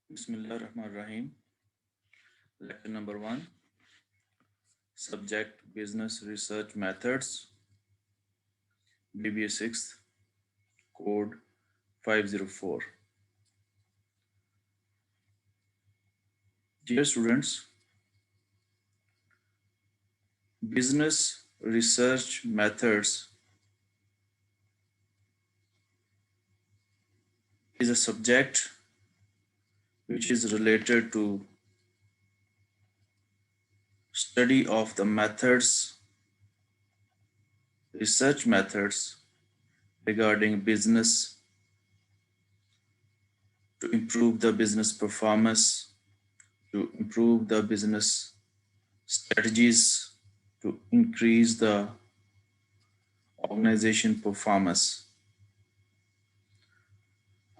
Bismillah Rahman Rahim. Lecture number 1. Subject Business Research Methods. BBA 6th. Code 504. Dear students, business research methods is a subject which is related to study of the methods, research methods regarding business to improve the business performance, to improve the business strategies, to increase the organization performance.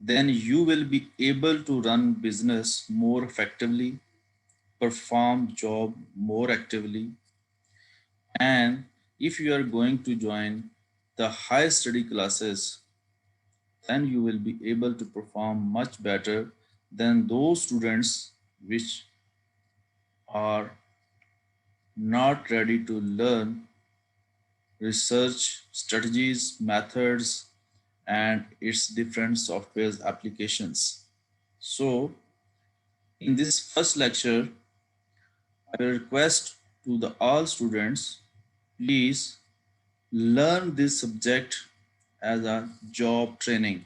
then you will be able to run business more effectively, perform job more actively, and if you are going to join the high study classes, then you will be able to perform much better than those students which are not ready to learn research strategies, methods, and its different software applications. So, in this first lecture, I will request to the all students, please learn this subject as a job training.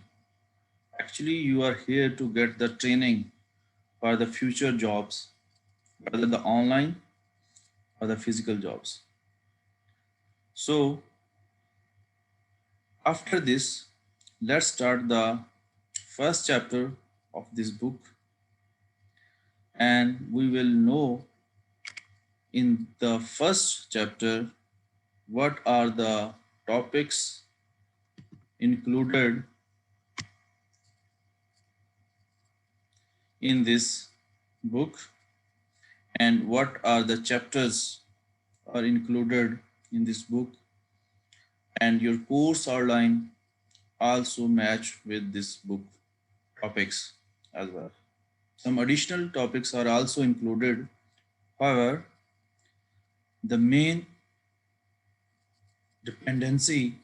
Actually, you are here to get the training for the future jobs, whether the online or the physical jobs. So after this, let's start the first chapter of this book, and we will know in the first chapter what are the topics included in this book and what are the chapters are included in this book, and your course outline also match with this book topics as well. Some additional topics are also included. However, the main dependency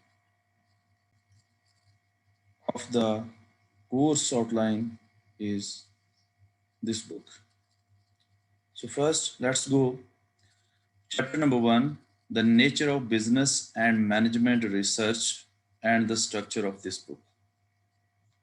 of the course outline is this book. So first, let's go chapter number 1, the nature of business and management research and the structure of this book.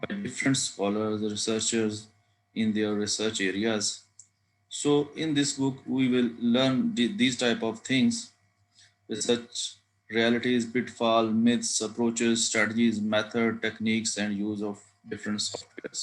by different scholars, researchers in their research areas. So in this book, we will learn these type of things, research realities, pitfall, myths, approaches, strategies, method, techniques, and use of different softwares.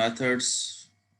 methods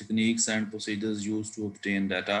techniques and procedures used to obtain data.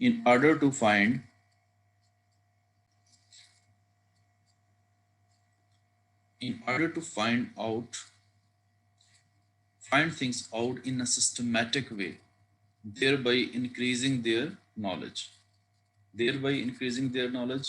in order to find things out in a systematic way thereby increasing their knowledge. thereby increasing their knowledge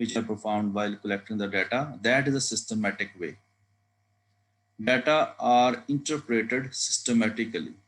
which are performed while collecting the data. That is a systematic way. Data are interpreted systematically.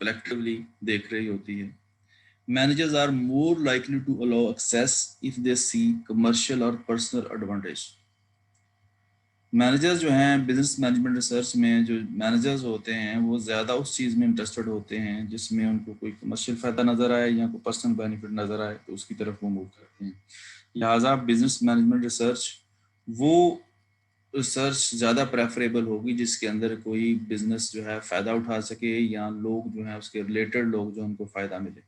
collectively دیکھ رہی ہوتی ہے. Managers are more likely to allow access if they see commercial or personal advantage. Managers جو ہیں business management research میں جو managers ہوتے ہیں وہ زیادہ اس چیز میں انٹرسٹڈ ہوتے ہیں جس میں ان کو کوئی کمرشل فائدہ نظر آئے یا کوئی پرسنل بینیفٹ نظر آئے تو اس کی طرف وہ موو کرتے ہیں. لہٰذا بزنس مینجمنٹ ریسرچ وہ ریسرچ زیادہ پریفریبل ہوگی جس کے اندر کوئی بزنس جو ہے فائدہ اٹھا سکے یا لوگ جو ہیں اس کے ریلیٹڈ لوگ جو ان کو فائدہ ملے.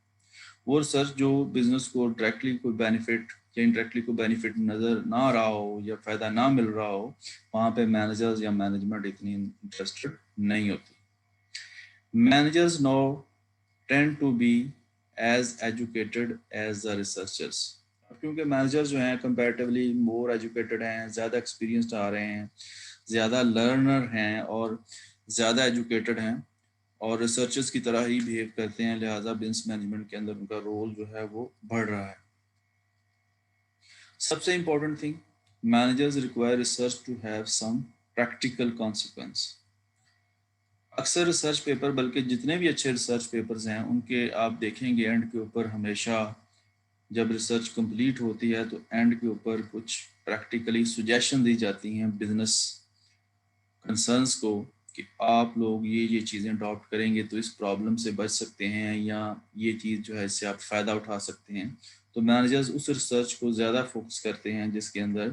وہ ریسرچ جو بزنس کو ڈائریکٹلی کوئی بینیفٹ یا انڈائریکٹلی کوئی بینیفٹ نظر نہ آ رہا ہو یا فائدہ نہ مل رہا ہو وہاں پہ مینیجرز یا مینجمنٹ اتنی انٹرسٹڈ نہیں ہوتی. Managers no tend to be as educated as the researchers. کیونکہ مینیجر جو ہیں کمپیریٹیولی مور ایجوکیٹڈ ہیں, زیادہ ایکسپیرینسڈ آ رہے ہیں, زیادہ لرنر ہیں اور زیادہ ایجوکیٹڈ ہیں اور ریسرچرز کی طرح ہی بیہیو کرتے ہیں, لہٰذا بزنس مینجمنٹ کے اندر ان کا رول جو ہے وہ بڑھ رہا ہے. سب سے important thing, managers require research to have some practical consequence. اکثر ریسرچ پیپر بلکہ جتنے بھی اچھے ریسرچ پیپرز ہیں ان کے آپ دیکھیں گے اینڈ کے اوپر ہمیشہ جب ریسرچ کمپلیٹ ہوتی ہے تو اینڈ کے اوپر کچھ پریکٹیکلی سجیشن دی جاتی ہیں بزنس کنسرنس کو کہ آپ لوگ یہ چیزیں اڈاپٹ کریں گے تو اس پرابلم سے بچ سکتے ہیں یا یہ چیز جو ہے اس سے آپ فائدہ اٹھا سکتے ہیں. تو مینیجرز اس ریسرچ کو زیادہ فوکس کرتے ہیں جس کے اندر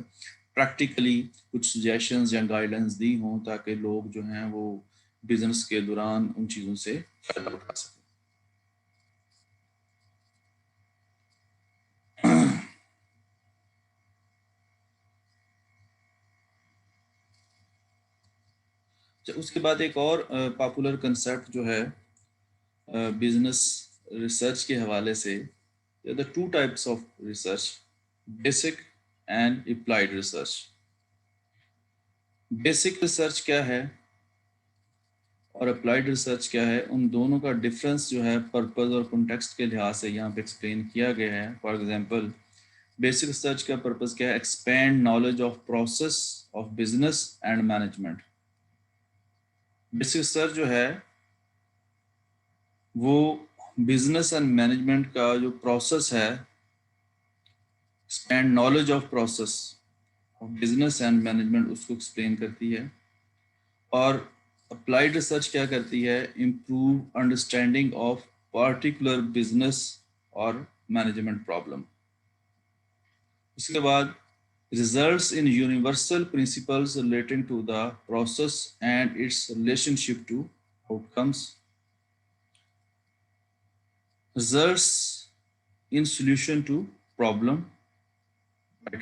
پریکٹیکلی کچھ سجیشنز یا گائیڈنس دی ہوں تاکہ لوگ جو ہیں وہ بزنس کے دوران ان چیزوں سے فائدہ اٹھا سکیں. اس کے بعد ایک اور پاپولر کنسیپٹ جو ہے بزنس ریسرچ کے حوالے سے, the two types of research, basic and applied research. Basic research کیا ہے اور اپلائیڈ ریسرچ کیا ہے, ان دونوں کا ڈفرینس جو ہے پرپز اور کنٹیکسٹ کے لحاظ سے یہاں پہ ایکسپلین کیا گیا ہے. فار ایگزامپل بیسک ریسرچ کا پرپز کیا ہے, expand knowledge of process of business and management. Basic research جو ہے وہ بزنس اینڈ مینجمنٹ کا جو پروسیس ہے, expand knowledge of process of business and management, اس کو ایکسپلین کرتی ہے. اور اپلائیڈ ریسرچ کیا کرتی ہے, improve understanding of particular business اور مینجمنٹ پرابلم. اس کے بعد results in universal principles relating to the process and its relationship to outcomes. Results in solution to problem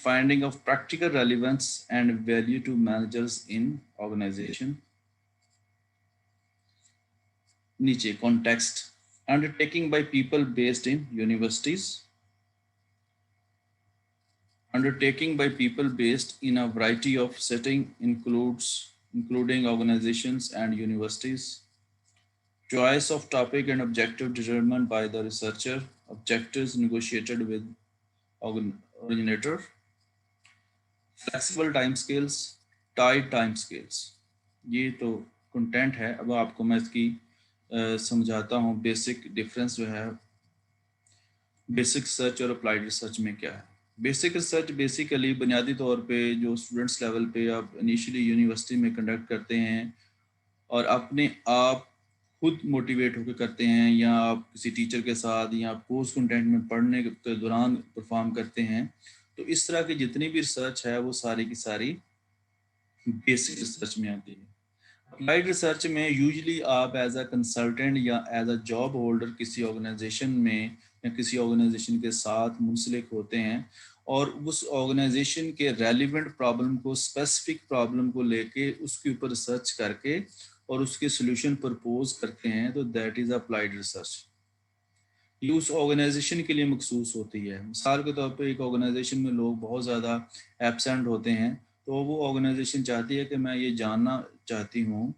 Finding of practical relevance and value to managers in organization. نیچے context, undertaking by people based in universities. Undertaking by people based in a variety of setting including organizations and universities. Choice of topic and objective determined by the researcher. Objectives negotiated with originator. Flexible time scales, tight time scales. یہ تو content ہے. اب آپ کو میں اس کی سمجھاتا ہوں بیسک ڈفرینس جو ہے بیسک ریسرچ اور اپلائیڈ ریسرچ میں کیا ہے. بیسک ریسرچ بیسیکلی بنیادی طور پہ جو اسٹوڈنٹس لیول پہ آپ انیشلی یونیورسٹی میں کنڈکٹ کرتے ہیں اور اپنے آپ خود موٹیویٹ ہو کے کرتے ہیں یا آپ کسی ٹیچر کے ساتھ یا آپ کورس کنٹینٹ میں پڑھنے کے دوران پرفارم کرتے ہیں, تو اس طرح کی جتنی بھی ریسرچ ہے وہ ساری کی ساری بیسک ریسرچ میں آتی ہے. اپلائیڈ ریسرچ میں یوزلی آپ ایز اے کنسلٹنٹ یا ایز اے جاب ہولڈر کسی آرگنائزیشن میں یا کسی آرگنائزیشن کے ساتھ منسلک ہوتے ہیں اور اس آرگنائزیشن کے ریلیونٹ پرابلم کو, اسپیسیفک پرابلم کو لے کے اس کے اوپر ریسرچ کر کے اور اس کے سلوشن پرپوز کرتے ہیں, تو دیٹ از اپلائیڈ ریسرچ. یہ اس آرگنائزیشن کے لیے مخصوص ہوتی ہے. مثال کے طور پہ ایک آرگنائزیشن میں لوگ بہت زیادہ ایبسینٹ ہوتے ہیں, تو وہ آرگنائزیشن چاہتی ہے کہ میں یہ جاننا چاہتی ہوں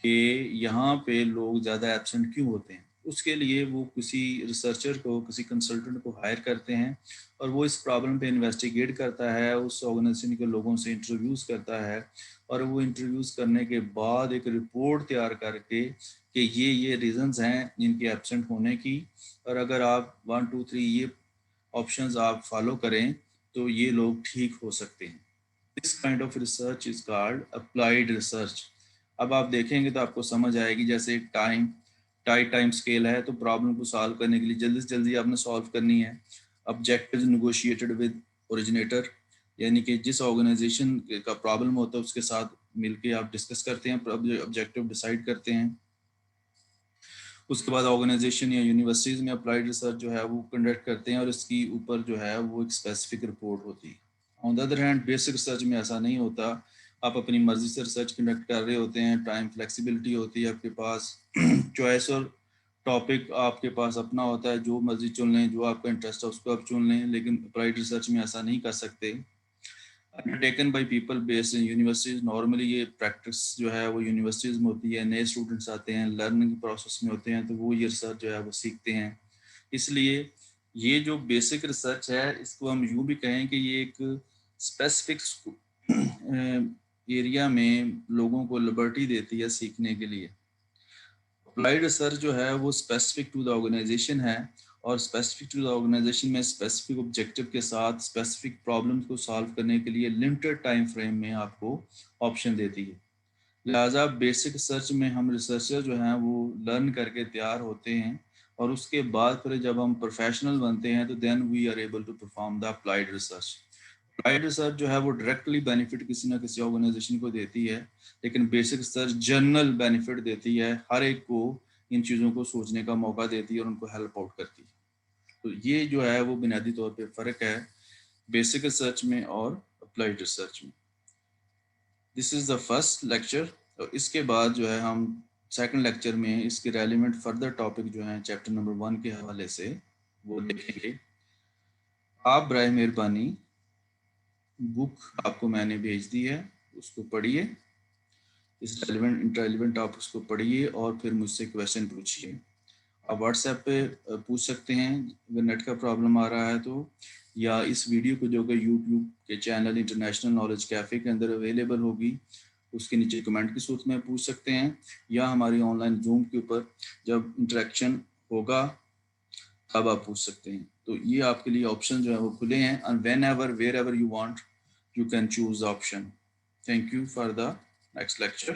کہ یہاں پہ لوگ زیادہ ایبسینٹ کیوں ہوتے ہیں. اس کے لیے وہ کسی ریسرچر کو, کسی کنسلٹنٹ کو ہائر کرتے ہیں اور وہ اس پرابلم پہ انویسٹیگیٹ کرتا ہے, اس آرگنائزیشن کے لوگوں سے انٹرویوز کرتا ہے, اور وہ انٹرویوز کرنے کے بعد ایک رپورٹ تیار کر کے کہ یہ ریزنز ہیں ان کے ایبسنٹ ہونے کی, اور اگر آپ 1 2 3 یہ آپشنز آپ فالو کریں تو یہ لوگ ٹھیک ہو سکتے ہیں. This kind of research is called applied research. اب آپ دیکھیں گے تو آپ کو سمجھ آئے گی, جیسے ٹائٹ ٹائم اسکیل ہے تو پرابلم کو سالو کرنے کے لیے جلدی سے جلدی آپ نے سالو کرنی ہے. آبجیکٹیوز نیگوشیٹڈ ود اوریجنیٹر, یعنی کہ جس آرگنائزیشن کا پرابلم ہوتا ہے اس کے ساتھ مل کے آپ ڈسکس کرتے ہیں, آبجیکٹیو ڈیسائیڈ کرتے ہیں. اس کے بعد آرگنائزیشن یا یونیورسٹیز میں اپلائیڈ ریسرچ جو ہے وہ کنڈکٹ کرتے ہیں اور اس کی اوپر جو ہے وہ ایک اسپیسیفک رپورٹ ہوتی ہے. On the other hand basic research میں ایسا نہیں ہوتا, آپ اپنی مرضی سے ریسرچ کنڈکٹ کر رہے ہوتے ہیں, ٹائم فلیکسیبلٹی ہوتی ہے آپ کے پاس, چوائس اور ٹاپک آپ کے پاس اپنا ہوتا ہے, جو مرضی چن لیں, جو آپ کا انٹرسٹ ہے اس کو آپ چن لیں. لیکن اپلائیڈ ریسرچ میں ایسا نہیں کر سکتے. undertaken by people based in universities. Normally یہ پریکٹس جو ہے وہ یونیورسٹیز میں ہوتی ہے, نئے اسٹوڈنٹس آتے ہیں, لرننگ پروسیس میں ہوتے ہیں, تو وہ یہ ریسرچ جو ہے وہ سیکھتے ہیں. اس لیے یہ جو بیسک ریسرچ ہے اس کو ہم یوں بھی کہیں کہ یہ ایک اسپیسیفک ایریا میں لوگوں کو لبرٹی دیتی ہے سیکھنے کے لیے. اپلائیڈ ریسرچ جو ہے وہ اسپیسیفک ٹو دا آرگنائزیشن ہے, اور اسپیسیفک ٹو دا آرگنائزیشن میں اسپیسیفک آبجیکٹیو کے ساتھ اسپیسیفک پرابلمس کو سالو کرنے کے لیے لمیٹڈ ٹائم فریم میں آپ کو آپشن دیتی ہے. لہٰذا بیسک ریسرچ میں ہم ریسرچر جو ہیں وہ لرن کر کے تیار ہوتے ہیں, اور اس کے بعد پھر جب ہم پروفیشنل بنتے ہیں تو then we are able to perform the applied research. Applied research جو ہے وہ ڈائریکٹلی بینیفٹ کسی نہ کسی آرگنائزیشن کو دیتی ہے, لیکن بیسک ریسرچ جنرل بینیفٹ دیتی ہے, ہر ایک کو ان چیزوں کو سوچنے کا موقع دیتی ہے اور ان کو ہیلپ آؤٹ کرتی ہے. تو یہ جو ہے وہ بنیادی طور پہ فرق ہے بیسک ریسرچ میں اور اپلائیڈ ریسرچ میں. دس از دا فرسٹ لیکچر, اور اس کے بعد جو ہے ہم سیکنڈ لیکچر میں اس کے ریلیونٹ فردر ٹاپک جو ہیں چیپٹر نمبر 1 کے حوالے سے وہ دیکھیں گے. آپ برائے مہربانی بک آپ کو میں نے بھیج دی ہے, اس کو پڑھیے, اس ریلیونٹ آپ اس کو پڑھیے اور پھر مجھ سے کویشچن پوچھیے. آپ واٹس ایپ پہ پوچھ سکتے ہیں اگر نیٹ کا پرابلم آ رہا ہے تو, یا اس ویڈیو کو جو کہ یوٹیوب کے چینل انٹرنیشنل نالج کیفے کے اندر اویلیبل ہوگی اس کے نیچے کمنٹ کی صورت میں پوچھ سکتے ہیں, یا ہماری آن لائن زوم کے اوپر جب انٹریکشن ہوگا تب آپ پوچھ سکتے ہیں. تو یہ آپ کے لیے آپشن جو ہے وہ کھلے ہیں, and whenever wherever you want you can choose the option. Thank you for the next lecture.